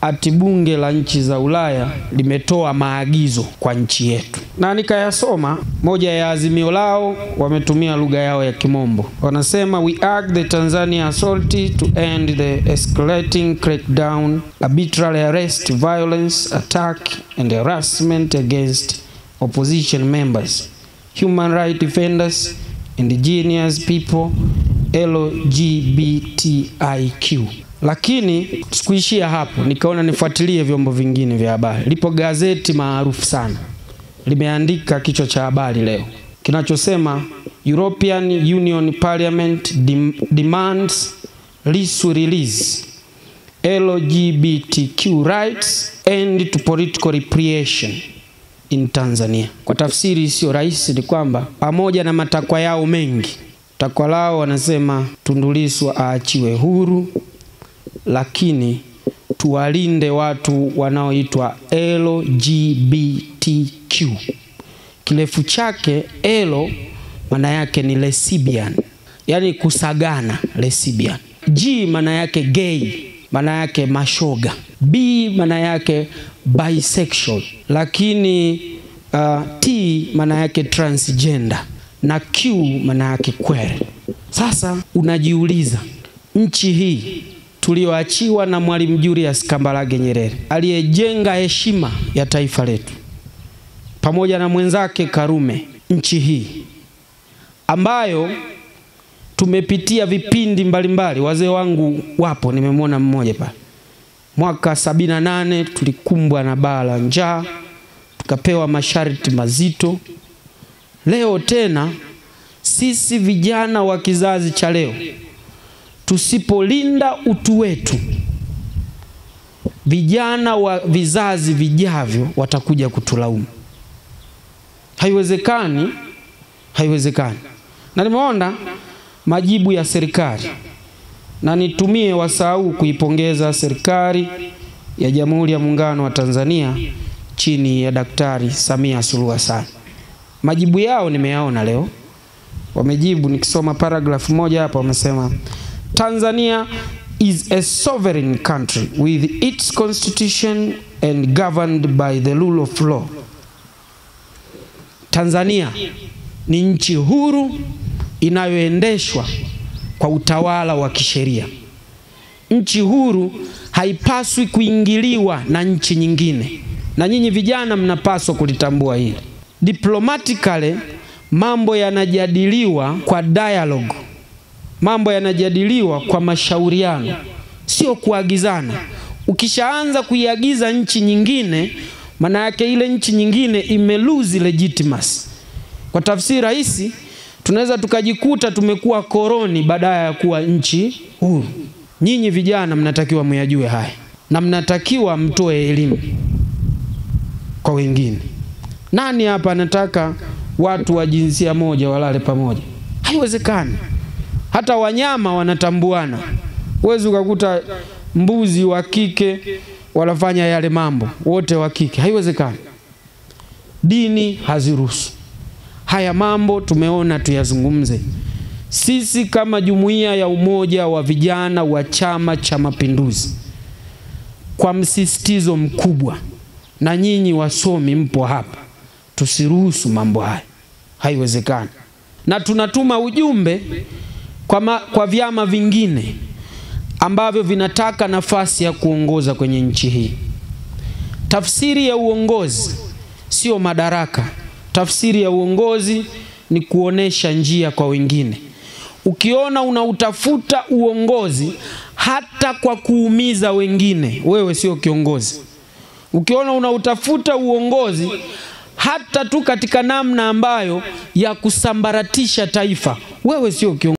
ati bunge la nchi za Ulaya limetoa maagizo kwa nchi yetu, na nikayasoma. Moja ya azimio lao wametumia lugha yao ya Kimombo, wanasema we urge the Tanzania authority to end the escalating crackdown, arbitrary arrest, violence, attack and harassment against opposition members, human rights defenders, indigenous people, LGBTIQ. Lakini sikuishia hapo, nikaona nifuatilie vyombo vingine vya habari. Lipo gazeti maarufu sana, limeandika kichwa cha habari leo kinachosema European Union Parliament demands Lissu release, LGBTQ rights, end to political repression in Tanzania. Kwa tafsiri isiyo rahisi ni kwamba pamoja na matakwa yao mengi, takwa lao wanasema Tundu Lissu aachiwe huru, lakini tuwalinde watu wanaoitwa LGBTQ. Kirefu chake L maana yake ni lesbian, yani kusagana, lesbian. G maana yake gay, maana yake mashoga. B maana yake bisexual, lakini T maana yake transgender, na Q maana yake queer. Sasa unajiuliza, nchi hii tulioachiwa na Mwalimu Julius Kambarage Nyerere, aliyejenga heshima ya taifa letu, pamoja na mwenzake Karume, nchi hii ambayo tumepitia vipindi mbalimbali. Wazee wangu wapo, nimemwona mmoja pale. Mwaka 78 tulikumbwa na baa la njaa, tukapewa masharti mazito. Leo tena sisi vijana wa kizazi cha leo, tusipolinda utu wetu, vijana wa vizazi vijavyo watakuja kutulaumu. Haiwezekani, haiwezekani. Na nimeona majibu ya serikali, na nitumie wasahau kuipongeza serikali ya Jamhuri ya Muungano wa Tanzania chini ya Daktari Samia Suluhu Hassan. Majibu yao nimeyaona leo. Wamejibu, nikisoma paragraph moja hapa, wamesema Tanzania is a sovereign country with its constitution and governed by the rule of law. Tanzania ni nchi huru inayoendeshwa kwa utawala wa kisheria. Nchi huru haipaswi kuingiliwa na nchi nyingine, na nyinyi vijana mnapaswa kulitambua hili. Diplomatically mambo yanajadiliwa kwa dialogue, mambo yanajadiliwa kwa mashauriano, sio kuagizana. Ukishaanza kuiagiza nchi nyingine, maana yake ile nchi nyingine imelose legitimacy. Kwa tafsiri rahisi, tunaweza tukajikuta tumekuwa koloni badala ya kuwa nchi huru. Nyinyi vijana mnatakiwa muyajue haya, na mnatakiwa mtoe elimu kwa wengine. Nani hapa anataka watu wa jinsia moja walale pamoja? Haiwezekani. Hata wanyama wanatambuana. Huwezi ukakuta mbuzi wa kike wanafanya yale mambo, wote wa kike. Haiwezekani. Dini haziruhusu. Haya mambo tumeona tuyazungumze. Sisi kama jumuiya ya umoja wa vijana wa Chama cha Mapinduzi, kwa msisitizo mkubwa, na nyinyi wasomi mpo hapa, tusiruhusu mambo haya. Haiwezekani. Na tunatuma ujumbe kwa vyama vingine ambavyo vinataka nafasi ya kuongoza kwenye nchi hii. Tafsiri ya uongozi sio madaraka. Tafsiri ya uongozi ni kuonesha njia kwa wengine. Ukiona unautafuta uongozi hata kwa kuumiza wengine, wewe sio kiongozi. Ukiona unautafuta uongozi hata tu katika namna ambayo ya kusambaratisha taifa, wewe sio kiongozi.